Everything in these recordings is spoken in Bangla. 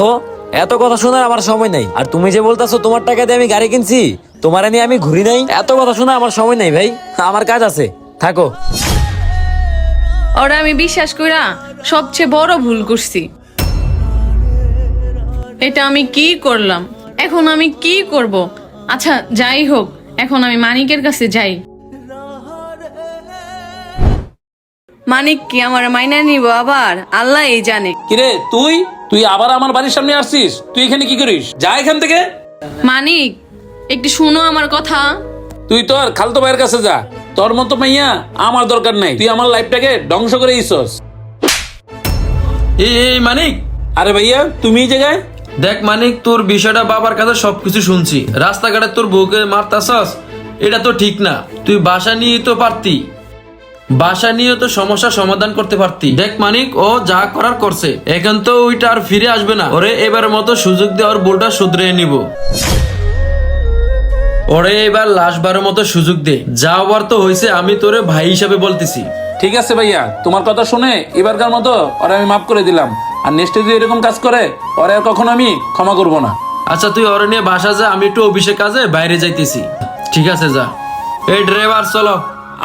তো এত কথা শোনার আমার সময় নাই। আর তুমি যে বলতাছো তোমার টাকা দিয়ে আমি গাড়ি কিনছি, তোমার নিয়ে আমি ঘুরি নাই, এত কথা শোনা আমার সময় নাই ভাই। আমার কাজ আছে, থাকো। ওরা আমি বিশ্বাস কইরা সবচেয়ে বড় ভুল করছি। এটা আমি কি করলাম? এখন আমি কি করব? আচ্ছা যাই হোক, এখন আমি মানিকের কাছে যাই। মানিক কি আমার মাইনা নিব আবার? আল্লাহই জানে। কিরে তুই তুই আবার আমার বাড়ির সামনে আসছিস? তুই এখানে কি করিস? যা এখান থেকে। মানিক একটু শুনো আমার কথা। তুই তোর খালতো ভাইয়ের কাছে যা। তোর মতো মাইয়া আমার দরকার নাই। তুই আমার লাইফটাকে ধ্বংস করে দিছস। এই মানিক, আরে ভাইয়া তুমি এই জায়গায়? দেখ মানিক, তোর বিষয়টা বাবার কাছে সবকিছু শুনছি। রাস্তাঘাটে তোর বউকে মারতাছস, এটা তো ঠিক না। তুই বাসা নিয়ে তো পারতি, বাসা নিয়ে তো সমস্যার সমাধান করতে পারতি। দেখ মানিক, ও যা করার করছে, এখন তো ওইটা আর ফিরে আসবে না। ওরে এবার মতো সুযোগ দিয়ে ওর ভুলটা শুধরে নিব। ওরে এবার লাশবারের মতো সুযোগ দে। যা হবার তো হয়েছে, আমি তোরে ভাই হিসাবে বলতেছি। ঠিক আছে ভাইয়া, তোমার কথা শুনে এবারকার মতো ওরা আমি মাফ করে দিলাম। আর নেক্সট যদি এরকম কাজ করে ওরা আর কখনো আমি ক্ষমা করব না। আচ্ছা তুই ওরে নিয়ে বাসা যা, আমি একটু অফিসের কাজে বাইরে যাইতেছি। ঠিক আছে যা। এই ড্রাইভার চলো।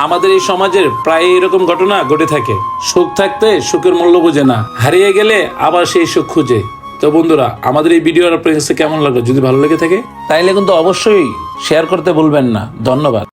আমাদের এই সমাজের প্রায় এরকম ঘটনা ঘটে থাকে। সুখ থাকতে সুখের মূল্য বোঝে না, হারিয়ে গেলে আবার সেই সুখ খুঁজে। তো বন্ধুরা, আমাদের এই ভিডিও আপনার কাছে কেমন লাগলো? যদি ভালো লেগে থাকে তাইলে কিন্তু অবশ্যই শেয়ার করতে ভুলবেন না। ধন্যবাদ।